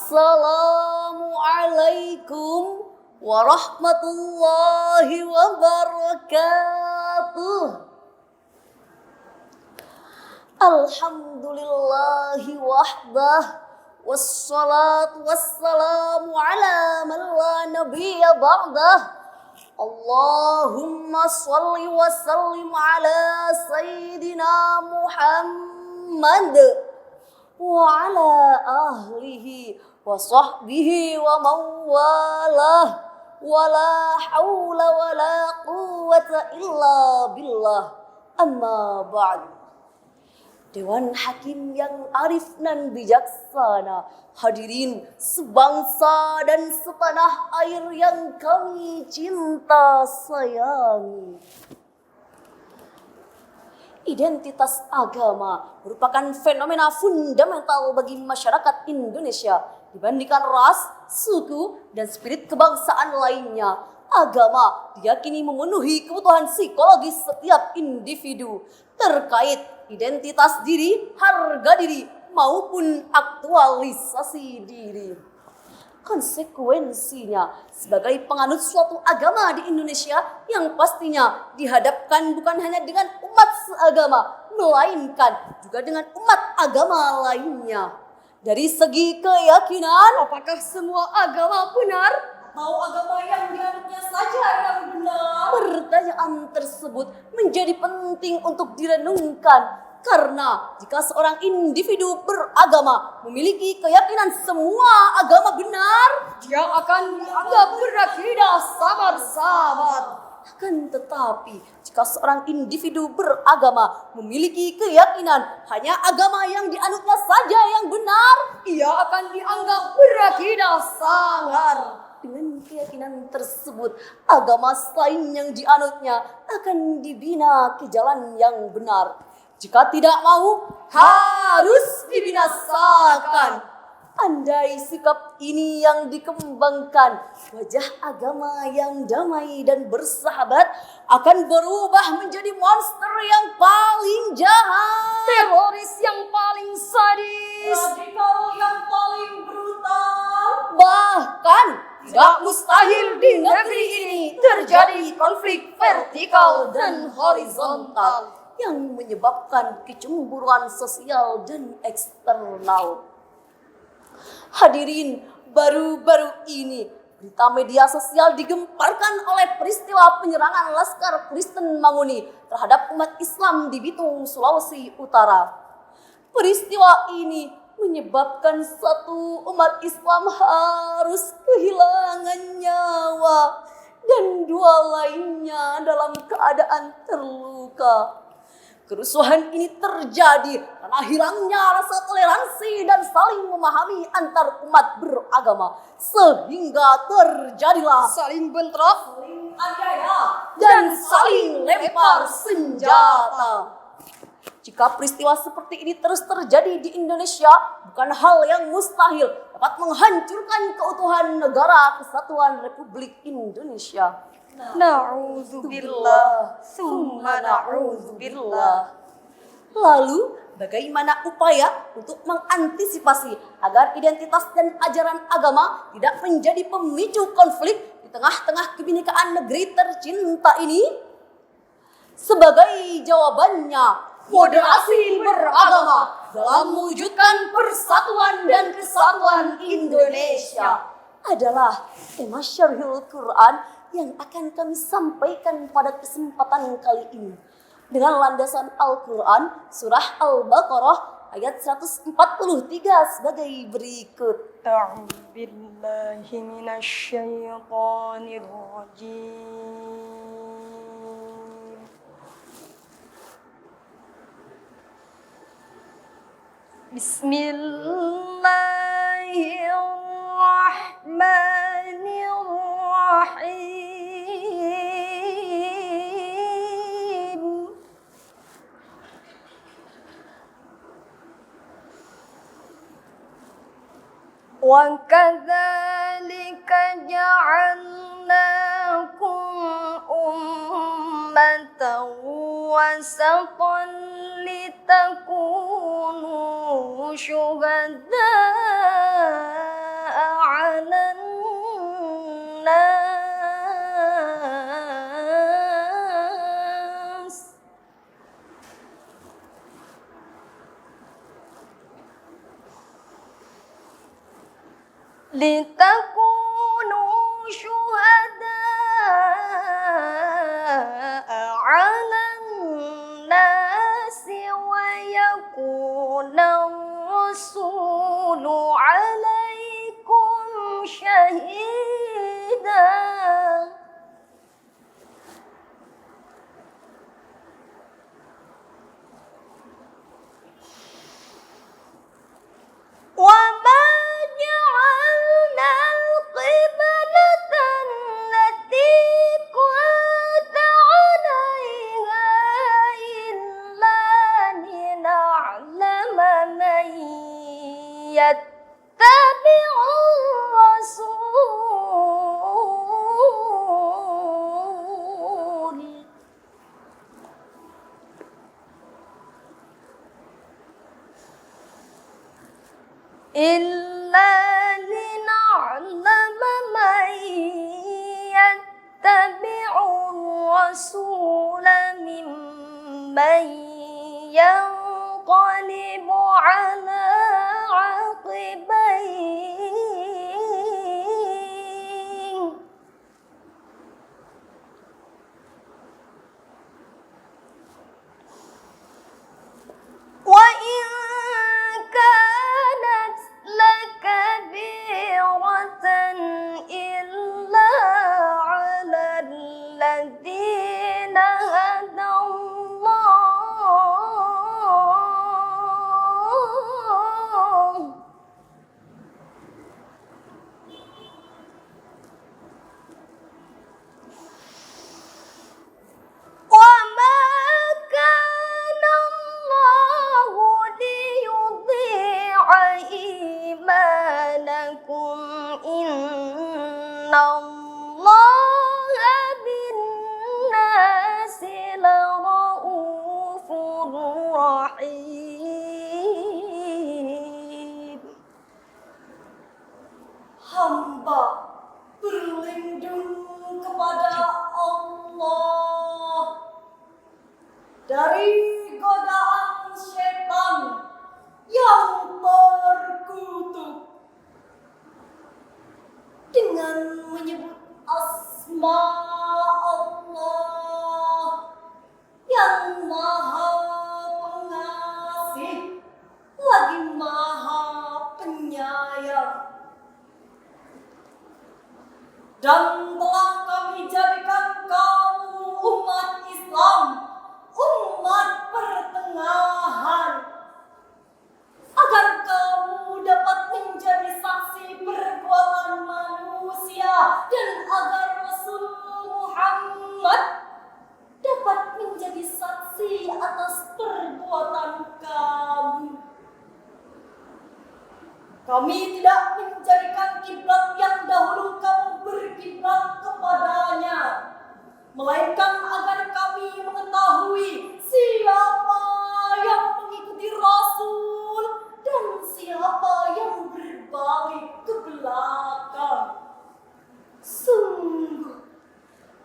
Assalamualaikum warahmatullahi wabarakatuh. Alhamdulillahi wahdah, wassalatu wassalamu ala man la nabiyya ba'dah. Allahumma salli wa sallim ala sayyidina Muhammad wa ala ahlihi wa sahbihi wa mawalah, wa la hawla wa la quwwata illa billah. Amma ba'du. Dewan Hakim yang arif nan bijaksana, hadirin sebangsa dan setanah air yang kami cinta sayangi. Identitas agama merupakan fenomena fundamental bagi masyarakat Indonesia. Dibandingkan ras, suku, dan spirit kebangsaan lainnya, agama diyakini memenuhi kebutuhan psikologis setiap individu terkait identitas diri, harga diri, maupun aktualisasi diri. Konsekuensinya, sebagai penganut suatu agama di Indonesia yang pastinya dihadapkan bukan hanya dengan umat seagama, melainkan juga dengan umat agama lainnya. Dari segi keyakinan, apakah semua agama benar? Atau agama yang dianutnya saja yang benar? Pertanyaan tersebut menjadi penting untuk direnungkan. Karena jika seorang individu beragama memiliki keyakinan semua agama benar, dia akan dianggap berakidah sabar-sabar. Akan tetapi, jika seorang individu beragama memiliki keyakinan hanya agama yang dianutnya saja yang benar, ia akan dianggap berakidah sangar. Dengan keyakinan tersebut, agama selain yang dianutnya akan dibina ke jalan yang benar. Jika tidak mau, harus dibinasakan. Andai sikap ini yang dikembangkan, wajah agama yang damai dan bersahabat akan berubah menjadi monster yang paling jahat, teroris yang paling sadis, radikal yang paling brutal. Bahkan tidak mustahil di negeri ini terjadi konflik vertikal dan horizontal yang menyebabkan kecemburuan sosial dan eksternal. Hadirin, baru-baru ini berita media sosial digemparkan oleh peristiwa penyerangan Laskar Kristen Manguni terhadap umat Islam di Bitung, Sulawesi Utara. Peristiwa ini menyebabkan satu umat Islam harus kehilangan nyawa dan dua lainnya dalam keadaan terluka. Kerusuhan ini terjadi karena hilangnya rasa toleransi dan saling memahami antar umat beragama, sehingga terjadilah saling bentrok, saling aniaya, dan saling lempar senjata. Jika peristiwa seperti ini terus terjadi di Indonesia, bukan hal yang mustahil dapat menghancurkan keutuhan negara Kesatuan Republik Indonesia. Na'udzubillah, summa na'udzubillah. Lalu, bagaimana upaya untuk mengantisipasi agar identitas dan ajaran agama tidak menjadi pemicu konflik di tengah-tengah kebinekaan negeri tercinta ini? Sebagai jawabannya, moderasi beragama dalam mewujudkan persatuan dan kesatuan Indonesia adalah tema Syarhul Quran yang akan kami sampaikan pada kesempatan kali ini dengan landasan Al-Quran surah Al-Baqarah ayat 143 sebagai berikut. A'udzubillahi minasyaitonir rajim. Bismillahirrahmanirrahim. وَكَذَلِكَ جَعَلْنَاكُمْ أُمَّةً وَسَطًا لِتَكُونُوا شُهَدَاءَ لتكونوا شهداء على الناس ويكون الرسول عليكم شهيدا. وما جعلنا القبلة التي كنت عليها إلا لنعلم من يتبع الرسول ممن ينقلب على عقبيه وإن كانت لكبيرة إلا على الذين هدى الله وما كان الله ليضيع إيمانكم إن الله بالناس لرؤوف رحيم. Hamba berlindung kepada Allah dari godaan setan yang terkutuk dengan menyebut asma Allah yang maha pengasih lagi maha penyayang. Dan telah kami jadikan kamu umat Islam, umat pertengahan, agar kamu dapat menjadi saksi perbuatan manusia dan agar Rasul Muhammad dapat menjadi saksi atas perbuatan kamu. Kami tidak menjadikan kiblat yang dahulu kamu berkiblat kepadanya, melainkan agar kami mengetahui siapa yang mengikuti Rasul dan siapa yang berbalik ke belakang. Sungguh,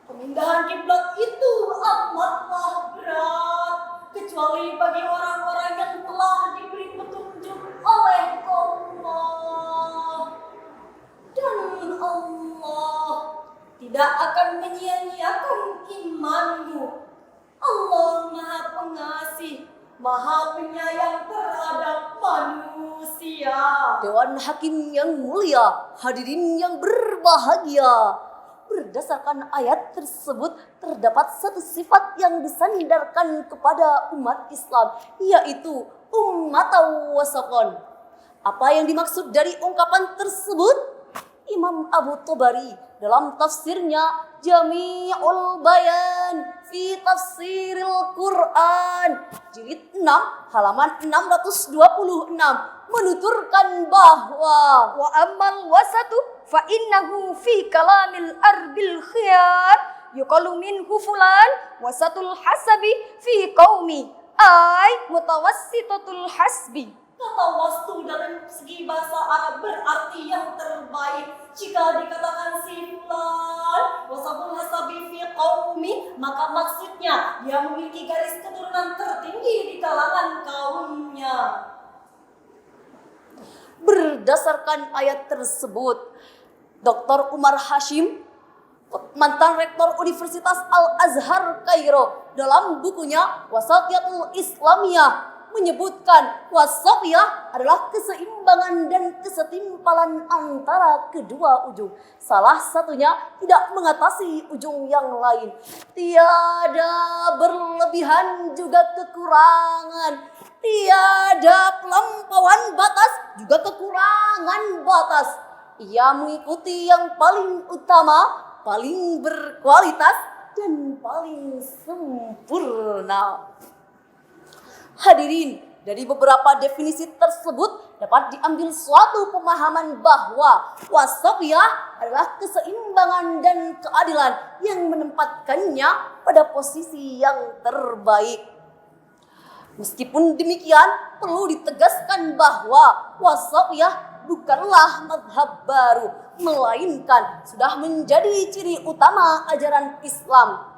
pemindahan kiblat itu amatlah berat, kecuali bagi orang-orang yang telah diberi petunjuk oleh Allah. Dan Allah tidak akan menyia-nyiakan imanmu. Allah Maha Pengasih, Maha Penyayang terhadap manusia. Dewan Hakim yang mulia, hadirin yang berbahagia. Berdasarkan ayat tersebut terdapat satu sifat yang disandarkan kepada umat Islam, yaitu ummatan wasaqan. Apa yang dimaksud dari ungkapan tersebut? Imam Abu Tobari dalam tafsirnya Jami'ul Bayan fi Tafsiril Quran jilid 6 halaman 626 menuturkan bahwa wa ammal wasatu fa innahu fi kalamil arbil khiyar yuqalu minhu fulan wasatul hasabi fi qaumi ay mutawassitatul hasbi. Kata wastu dalam segi bahasa Arab berarti yang terbaik. Jika dikatakan si fulan wasabul hasabi fi qaumi, maka maksudnya dia memiliki garis keturunan tertinggi di kalangan kaumnya. Berdasarkan ayat tersebut, Dr. Umar Hashim, mantan rektor Universitas Al-Azhar Kairo, dalam bukunya Wasatiyatul Islamiyah menyebutkan wasatiyah adalah keseimbangan dan kesetimpalan antara kedua ujung. Salah satunya tidak mengatasi ujung yang lain. Tiada berlebihan juga kekurangan. Tiada pelampauan batas juga kekurangan batas. Ia mengikuti yang paling utama, paling berkualitas, dan paling sempurna. Hadirin, dari beberapa definisi tersebut dapat diambil suatu pemahaman bahwa wasatiyah adalah keseimbangan dan keadilan yang menempatkannya pada posisi yang terbaik. Meskipun demikian, perlu ditegaskan bahwa wasatiyah bukanlah mazhab baru, melainkan sudah menjadi ciri utama ajaran Islam.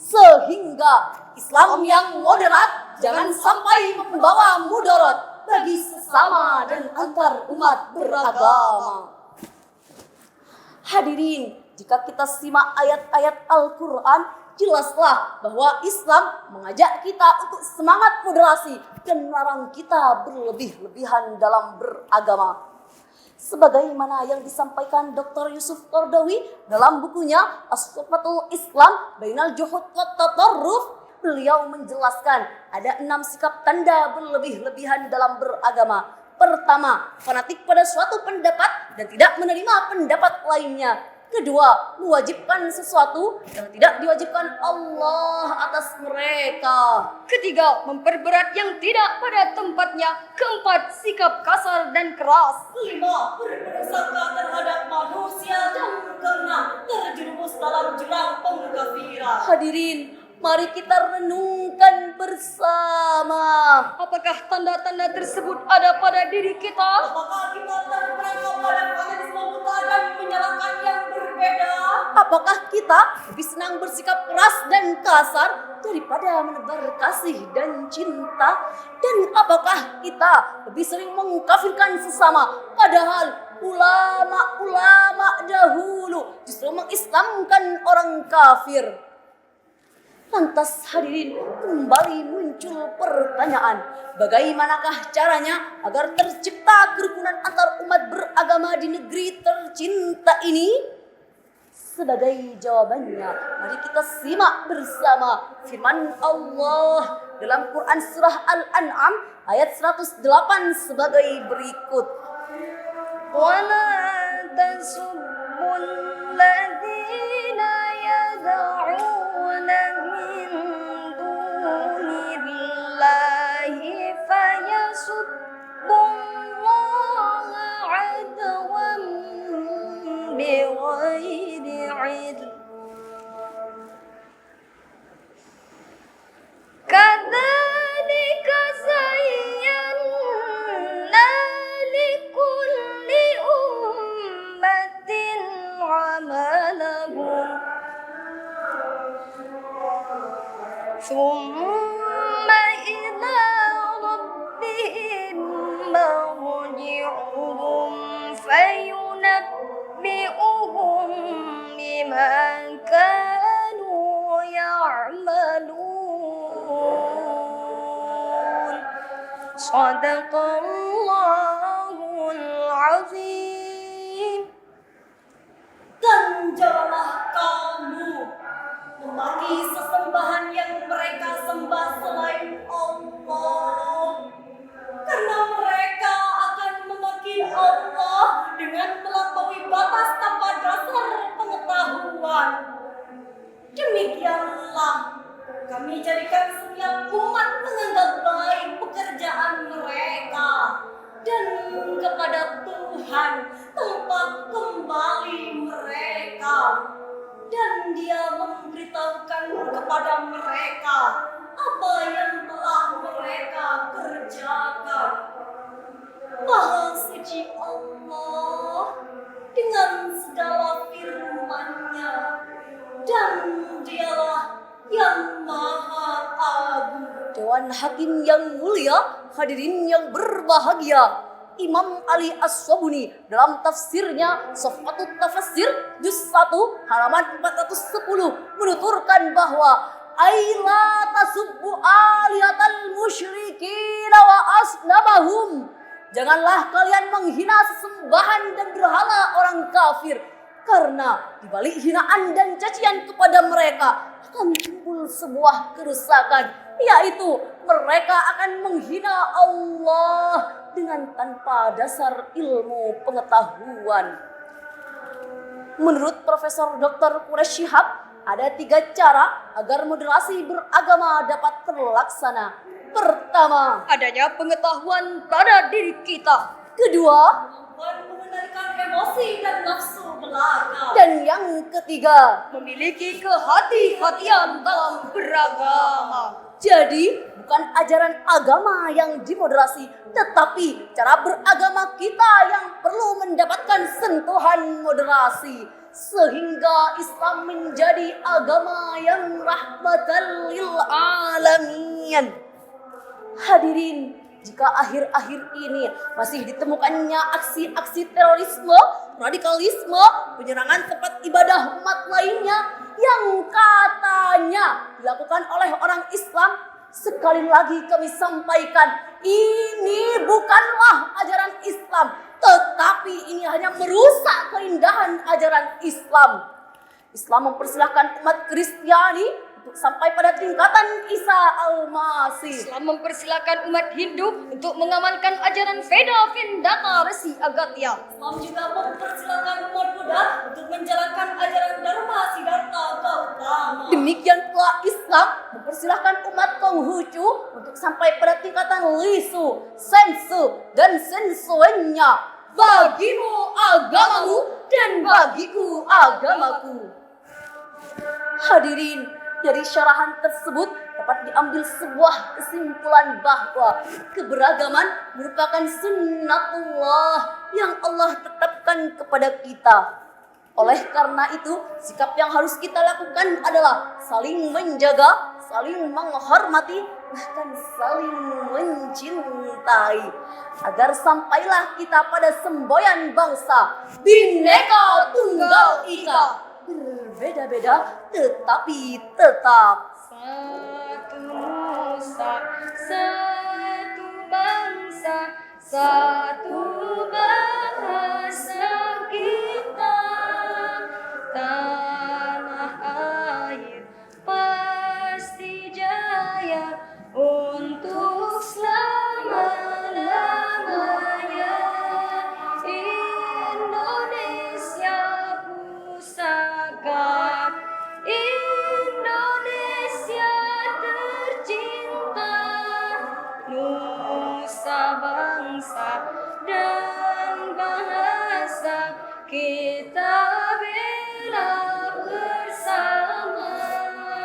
Sehingga Islam yang moderat jangan sampai membawa mudarat bagi sesama dan antar umat beragama. Hadirin, jika kita simak ayat-ayat Al-Quran, jelaslah bahwa Islam mengajak kita untuk semangat moderasi dan melarang kita berlebih-lebihan dalam beragama. Sebagaimana yang disampaikan Dr. Yusuf Qaradawi dalam bukunya As-Sifatul Islam Bainal Juhud wat Tatarruf, beliau menjelaskan ada 6 sikap tanda berlebih-lebihan dalam beragama. Pertama, fanatik pada suatu pendapat dan tidak menerima pendapat lainnya. Kedua, mewajibkan sesuatu yang tidak diwajibkan Allah atas mereka. Ketiga, memperberat yang tidak pada tempatnya. Keempat, sikap kasar dan keras. Kelima, berprasangka terhadap manusia dan karena terjerumus dalam jurang pengkafiran. Hadirin, mari kita renungkan bersama. Apakah tanda-tanda tersebut ada pada diri kita? Apakah kita terperangkap pada fanatisme buta dan menyalahkan yang berbeda? Apakah kita lebih senang bersikap keras dan kasar daripada menebar kasih dan cinta? Dan apakah kita lebih sering mengkafirkan sesama, padahal ulama-ulama dahulu justru mengislamkan orang kafir? Lantas hadirin, kembali muncul pertanyaan, bagaimanakah caranya agar tercipta kerukunan antar umat beragama di negeri tercinta ini? Sebagai jawabannya, mari kita simak bersama firman Allah dalam Quran Surah Al-An'am ayat 108 sebagai berikut. وَلَا تَسُبُّوا الَّذِينَ يَدْعُونَ مِن دُونِ اللَّهِ فَيَسُبُّوا اللَّهَ عَدْوًا بِغَيْرِ عِلْمٍ كَذَلِكَ زَيَّنَّا لِكُلِّ أُمَّةٍ عَمَلَهُمْ ثُمَّ إِلَى رَبِّهِمْ مَرْجِعُهُمْ فَيُنَبِّئُهُم بِمَا كَانُوا يَعْمَلُونَ صدق الله العظيم. Dan janganlah kamu memaki sesembahan yang mereka sembah selain Allah, karena mereka akan memaki Allah dengan melampaui batas tanpa dasar pengetahuan. Demikianlah kami jadikan setiap umat menganggap baik pekerjaan mereka, dan kepada Tuhan tempat kembali mereka, dan Dia memberitahukan kepada mereka apa yang telah mereka kerjakan. Maha suci Allah dengan segala firman-Nya, dan Dialah yang Maha Agung. Dewan Hakim yang mulia, hadirin yang berbahagia, Imam Ali As-Sabuni dalam tafsirnya Safwatut Tafsir juz 1 halaman 410 menuturkan bahwa aila tasubbu alihatal musyrikin wa asnabahum. Janganlah kalian menghina sesembahan dan berhala orang kafir, karena di balik hinaan dan cacian kepada mereka akan timbul sebuah kerusakan, yaitu mereka akan menghina Allah dengan tanpa dasar ilmu pengetahuan. Menurut Profesor Dr. Quraish Shihab, ada 3 cara agar moderasi beragama dapat terlaksana. Pertama, Adanya pengetahuan pada diri kita. kedua, mengendalikan emosi dan nafsu belaka. dan yang ketiga. Memiliki kehati-hatian dalam beragama. Jadi, bukan ajaran agama yang dimoderasi, tetapi cara beragama kita yang perlu mendapatkan sentuhan moderasi, sehingga Islam menjadi agama yang rahmatan lil alamin. Hadirin, jika akhir-akhir ini masih ditemukannya aksi-aksi terorisme, radikalisme, penyerangan tempat ibadah umat lainnya yang katanya dilakukan oleh orang Islam, sekali lagi kami sampaikan, ini bukanlah ajaran Islam, tetapi ini hanya merusak keindahan ajaran Islam. Islam mempersilahkan umat Kristiani untuk sampai pada tingkatan Isa Al-Masih. Islam mempersilakan umat Hindu untuk mengamalkan ajaran Veda Vendaka Resi Agatya. Islam juga mempersilakan umat Buddha untuk menjalankan ajaran Dharma Siddhartha Gautama. Demikian pula Islam mempersilahkan umat Konghucu untuk sampai pada tingkatan Lisu, Sensu, dan Sensuennya. Bagimu agamamu dan bagiku agamaku. Hadirin, dari syarahan tersebut dapat diambil sebuah kesimpulan bahwa keberagaman merupakan sunnatullah yang Allah tetapkan kepada kita. Oleh karena itu, sikap yang harus kita lakukan adalah saling menjaga, saling menghormati, bahkan saling mencintai. Agar sampailah kita pada semboyan bangsa Bhinneka Tunggal Ika. Berbeda-beda tetapi tetap Satu nusa, satu bangsa, satu bahasa kita. Tanah air pasti jaya untuk selama-lamanya. Indonesia pusaka, Indonesia tercinta, nusa bangsa dan bahasa kita bela bersama.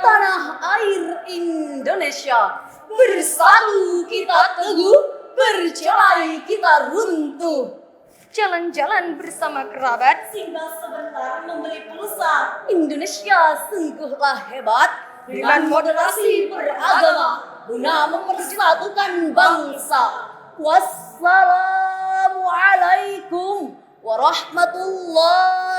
tanah air Indonesia. Bersatu kita teguh, bercerai kita runtuh. Jalan-jalan bersama kerabat, Singgah sebentar membeli pulsa. Indonesia sungguhlah hebat dengan moderasi beragama guna mempersatukan bangsa. Wassalamualaikum warahmatullahi